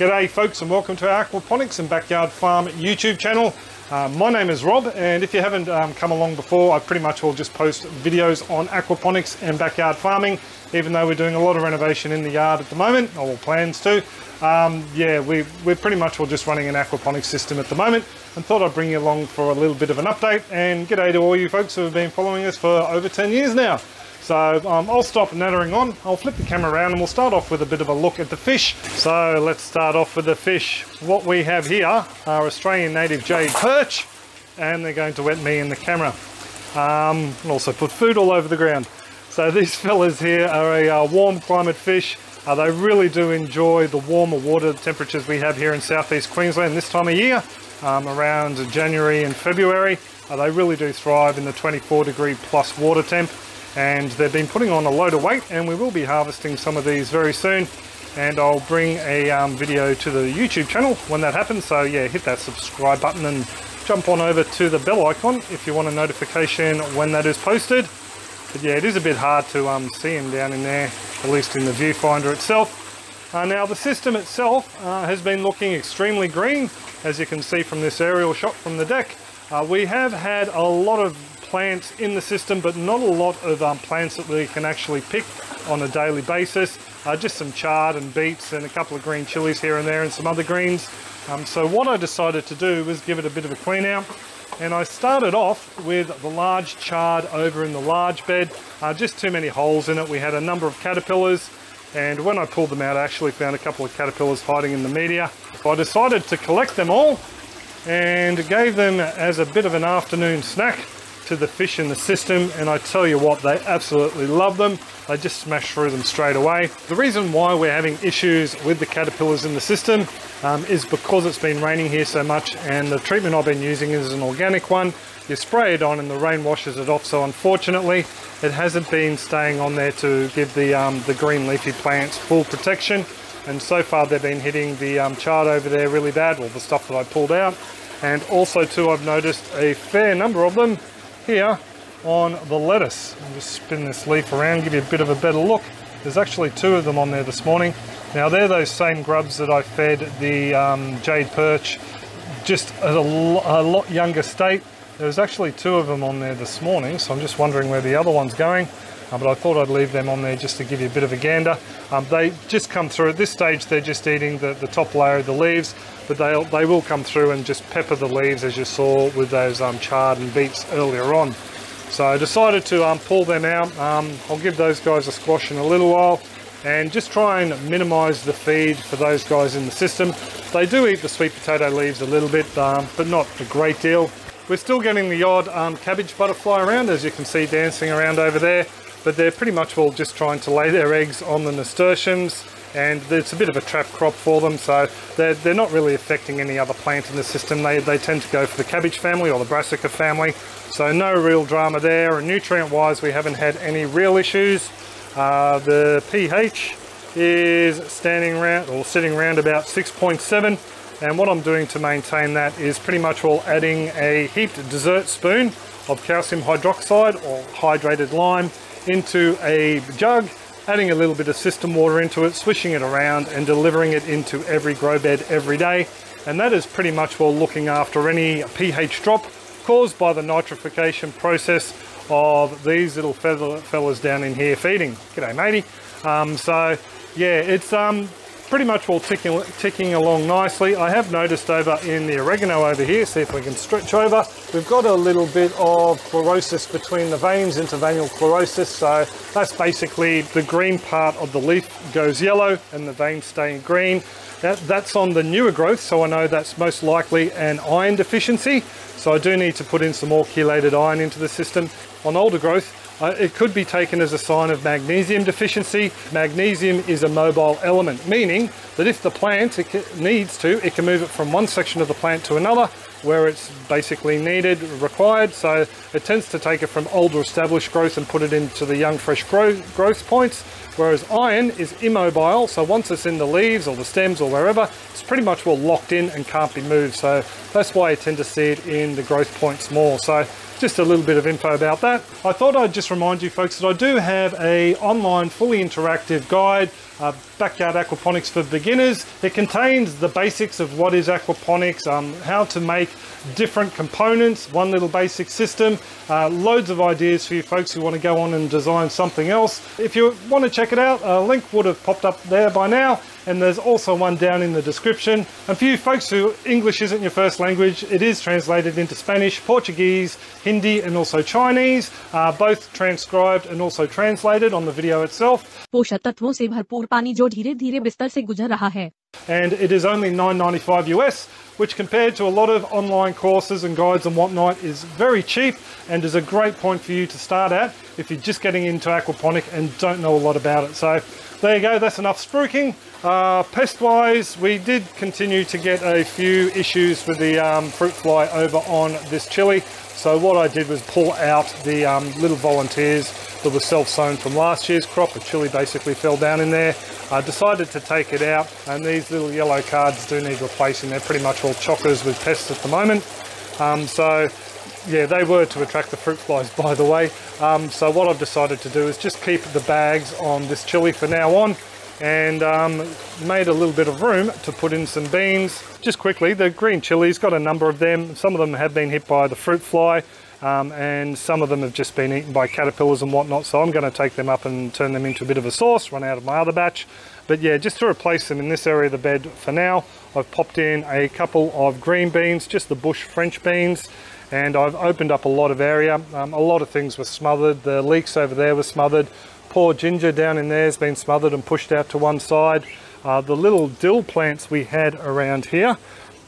G'day folks, and welcome to our Aquaponics and Backyard Farm YouTube channel. My name is Rob, and if you haven't come along before, I pretty much will just post videos on aquaponics and backyard farming, even though we're doing a lot of renovation in the yard at the moment, or plans to. Yeah, we're pretty much all just running an aquaponics system at the moment, and thought I'd bring you along for a little bit of an update. And g'day to all you folks who have been following us for over 10 years now. So I'll stop nattering on, I'll flip the camera around, and we'll start off with a bit of a look at the fish. So let's start off with the fish. What we have here are Australian native jade perch, and they're going to wet me in the camera. And also put food all over the ground. So these fellas here are a warm climate fish. They really do enjoy the warmer water temperatures we have here in southeast Queensland this time of year, around January and February. They really do thrive in the 24-degree plus water temp. And they've been putting on a load of weight, and we will be harvesting some of these very soon, and I'll bring a video to the YouTube channel when that happens. So yeah, hit that subscribe button and jump on over to the bell icon if you want a notification when that is posted. But yeah, it is a bit hard to see them down in there, at least in the viewfinder itself. Now the system itself has been looking extremely green, as you can see from this aerial shot from the deck. We have had a lot of plants in the system, but not a lot of plants that we can actually pick on a daily basis. Just some chard and beets and a couple of green chilies here and there and some other greens. So what I decided to do was give it a bit of a clean out, and I started off with the large chard over in the large bed. Just too many holes in it. We had a number of caterpillars, and when I pulled them out I actually found a couple of caterpillars hiding in the media. So I decided to collect them all and gave them as a bit of an afternoon snack to the fish in the system, and I tell you what, they absolutely love them. They just smash through them straight away. The reason why we're having issues with the caterpillars in the system is because it's been raining here so much, and the treatment I've been using is an organic one. You spray it on and the rain washes it off, so unfortunately it hasn't been staying on there to give the green leafy plants full protection. And so far they've been hitting the chard over there really bad, or the stuff that I pulled out. And also too, I've noticed a fair number of them here on the lettuce. I'll just spin this leaf around, give you a bit of a better look. There's actually two of them on there this morning. Now they're those same grubs that I fed the jade perch just at a lot younger state. There's actually two of them on there this morning, so I'm just wondering where the other one's going. But I thought I'd leave them on there just to give you a bit of a gander. They just come through. At this stage they're just eating the top layer of the leaves, but they will come through and just pepper the leaves, as you saw with those chard and beets earlier on. So I decided to pull them out. I'll give those guys a squash in a little while, and just try and minimise the feed for those guys in the system. They do eat the sweet potato leaves a little bit, but not a great deal. We're still getting the odd cabbage butterfly around, as you can see dancing around over there. But they're pretty much all just trying to lay their eggs on the nasturtiums, and it's a bit of a trap crop for them, so they're not really affecting any other plant in the system. They tend to go for the cabbage family or the brassica family, so no real drama there. And nutrient wise, we haven't had any real issues. The pH is sitting around about 6.7, and what I'm doing to maintain that is pretty much all adding a heaped dessert spoon of calcium hydroxide or hydrated lime into a jug, adding a little bit of system water into it, swishing it around and delivering it into every grow bed every day. And that is pretty much well looking after any pH drop caused by the nitrification process of these little fellas down in here feeding. G'day matey. So yeah, it's pretty much all ticking along nicely. I have noticed over in the oregano over here, see if we can stretch over, we've got a little bit of chlorosis between the veins, interveinal chlorosis. So that's basically the green part of the leaf goes yellow and the veins stay green. That's on the newer growth, so I know that's most likely an iron deficiency. So I do need to put in some more chelated iron into the system. On older growth, it could be taken as a sign of magnesium deficiency. Magnesium is a mobile element, meaning that if the plant needs to, it can move it from one section of the plant to another where it's basically required. So it tends to take it from older established growth and put it into the young fresh growth points, whereas iron is immobile. So once it's in the leaves or the stems or wherever, it's pretty much well locked in and can't be moved. So that's why I tend to see it in the growth points more. So just a little bit of info about that. I thought I'd just remind you folks that I do have a online fully interactive guide Backyard Aquaponics for Beginners. It contains the basics of what is aquaponics, how to make different components, one little basic system, loads of ideas for you folks who want to go on and design something else. If you want to check it out, a link would have popped up there by now, and there's also one down in the description. And for you folks who English isn't your first language, it is translated into Spanish, Portuguese, Hindi and also Chinese, both transcribed and also translated on the video itself. पोषक तत्वों से भरपूर पानी जो धीरे-धीरे बिस्तर से गुजर रहा है. And it is only $9.95 US, which compared to a lot of online courses and guides and whatnot is very cheap and is a great point for you to start at if you're just getting into aquaponic and don't know a lot about it. So there you go, that's enough spruiking. Pest wise, we did continue to get a few issues with the fruit fly over on this chili. So what I did was pull out the little volunteers that were self-sown from last year's crop. The chili basically fell down in there. I decided to take it out, and these little yellow cards do need replacing. They're pretty much all chockers with pests at the moment. So yeah, they were to attract the fruit flies, by the way. So what I've decided to do is just keep the bags on this chili for now on, and made a little bit of room to put in some beans. Just quickly, the green chilies, got a number of them. Some of them have been hit by the fruit fly, and some of them have just been eaten by caterpillars and whatnot, so I'm going to take them up and turn them into a bit of a sauce, run out of my other batch. But yeah, just to replace them in this area of the bed for now, I've popped in a couple of green beans, just the bush French beans, and I've opened up a lot of area. A lot of things were smothered. The leeks over there were smothered. Poor ginger down in there has been smothered and pushed out to one side. The little dill plants we had around here,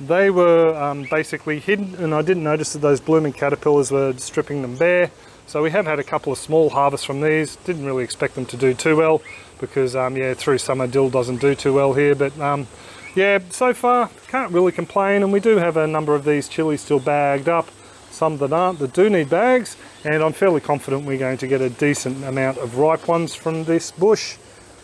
they were basically hidden, and I didn't notice that those blooming caterpillars were stripping them bare. So we have had a couple of small harvests from these. Didn't really expect them to do too well because yeah, through summer dill doesn't do too well here, but yeah, so far can't really complain. And we do have a number of these chilies still bagged up, some that aren't, that do need bags, and I'm fairly confident we're going to get a decent amount of ripe ones from this bush.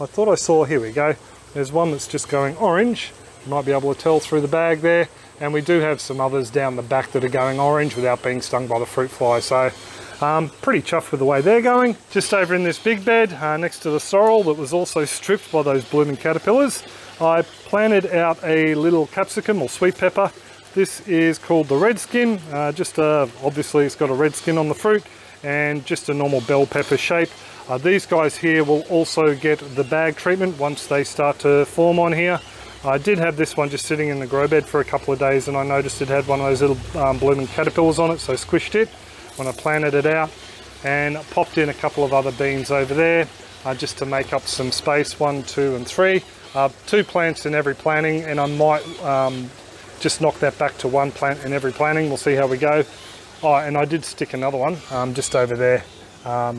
I thought I saw, here we go, there's one that's just going orange. You might be able to tell through the bag there, and we do have some others down the back that are going orange without being stung by the fruit fly. So pretty chuffed with the way they're going. Just over in this big bed next to the sorrel that was also stripped by those blooming caterpillars, I planted out a little capsicum or sweet pepper. This is called the red skin. Obviously it's got a red skin on the fruit and just a normal bell pepper shape. These guys here will also get the bag treatment once they start to form on here. I did have this one just sitting in the grow bed for a couple of days, and I noticed it had one of those little blooming caterpillars on it, so I squished it when I planted it out, and popped in a couple of other beans over there just to make up some space, 1, 2 and 3. 2 plants in every planting, and I might just knock that back to 1 plant in every planting. We'll see how we go. Oh, and I did stick another one just over there,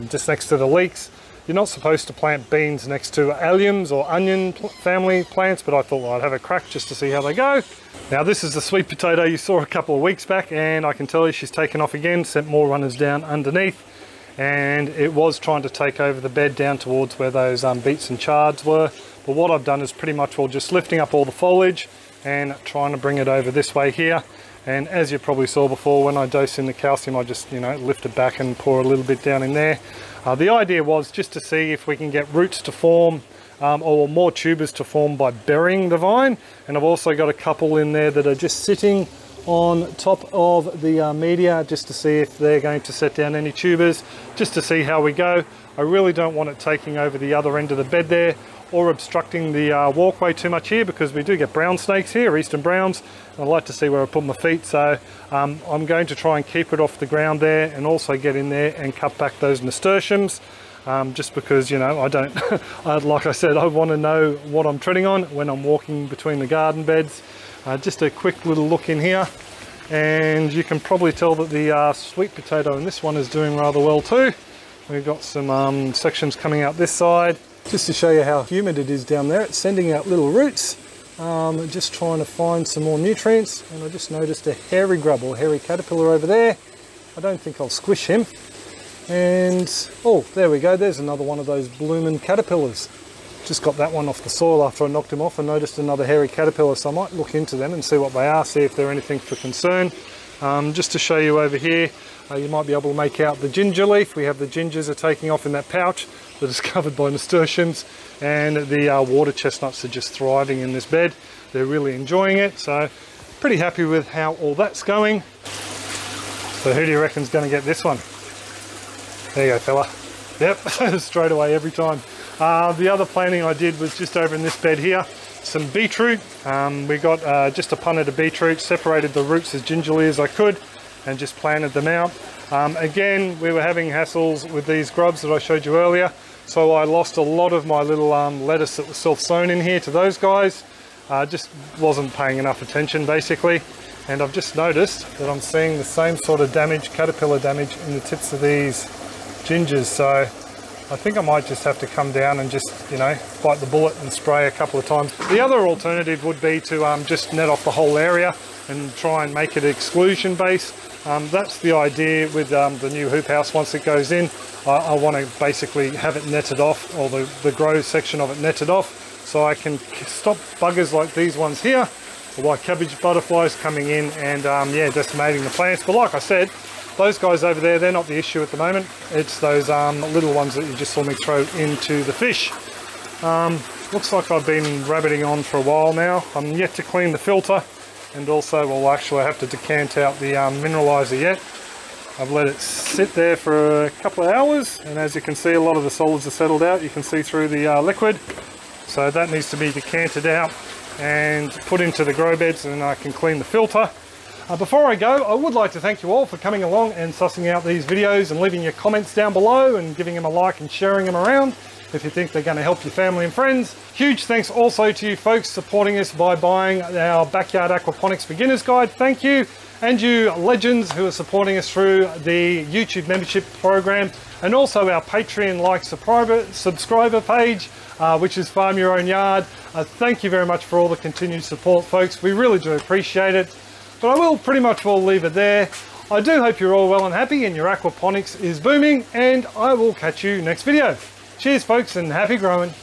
just next to the leeks. You're not supposed to plant beans next to alliums or onion family plants, but I thought, well, I'd have a crack just to see how they go. Now this is the sweet potato you saw a couple of weeks back, and I can tell you she's taken off again, sent more runners down underneath, and it was trying to take over the bed down towards where those beets and chards were. But what I've done is pretty much all just lifting up all the foliage and trying to bring it over this way here. And as you probably saw before, when I dose in the calcium, I just, you know, lift it back and pour a little bit down in there. The idea was just to see if we can get roots to form or more tubers to form by burying the vine. And I've also got a couple in there that are just sitting on top of the media just to see if they're going to set down any tubers, just to see how we go. I really don't want it taking over the other end of the bed there or obstructing the walkway too much here, because we do get brown snakes here, eastern browns. I like to see where I put my feet, so I'm going to try and keep it off the ground there, and also get in there and cut back those nasturtiums, just because, you know, I don't like I said, I want to know what I'm treading on when I'm walking between the garden beds. Just a quick little look in here, and you can probably tell that the sweet potato in this one is doing rather well too. We've got some sections coming out this side. Just to show you how humid it is down there, it's sending out little roots, just trying to find some more nutrients. And I just noticed a hairy grub or hairy caterpillar over there. I don't think I'll squish him. And oh, there we go, there's another one of those blooming caterpillars. Just got that one off the soil after I knocked him off, and noticed another hairy caterpillar, so I might look into them and see what they are, see if they're anything for concern. Just to show you over here, you might be able to make out the ginger leaf. We have the gingers are taking off in that pouch. that is covered by nasturtiums, and the water chestnuts are just thriving in this bed. They're really enjoying it, so pretty happy with how all that's going. So who do you reckon's going to get this one? There you go, fella. Yep, straight away every time. The other planting I did was just over in this bed here, some beetroot. We got just a punnet of beetroot, separated the roots as gingerly as I could, and just planted them out. Again, we were having hassles with these grubs that I showed you earlier, so I lost a lot of my little lettuce that was self-sown in here to those guys. Just wasn't paying enough attention basically, and I've just noticed that I'm seeing the same sort of damage, caterpillar damage, in the tips of these gingers, so I think I might just have to come down and just, you know, bite the bullet and spray a couple of times. The other alternative would be to just net off the whole area and try and make it exclusion base. That's the idea with the new hoop house. Once it goes in, I want to basically have it netted off, or the grow section of it netted off, so I can stop buggers like these ones here, or like cabbage butterflies coming in and yeah, decimating the plants. But like I said, those guys over there, they're not the issue at the moment. It's those little ones that you just saw me throw into the fish. Looks like I've been rabbiting on for a while now. I'm yet to clean the filter, and also, well, actually I have to decant out the mineralizer yet. I've let it sit there for a couple of hours, and as you can see, a lot of the solids are settled out. You can see through the liquid, so that needs to be decanted out and put into the grow beds, and I can clean the filter. Before I go, I would like to thank you all for coming along and sussing out these videos and leaving your comments down below and giving them a like and sharing them around if you think they're going to help your family and friends. Huge thanks also to you folks supporting us by buying our Backyard Aquaponics Beginner's Guide. Thank you. And you legends who are supporting us through the YouTube membership program, and also our Patreon-like subscriber page, which is Farm Your Own Yard. Thank you very much for all the continued support, folks. We really do appreciate it. But I will pretty much will leave it there. I do hope you're all well and happy and your aquaponics is booming, and I will catch you next video. Cheers folks, and happy growing.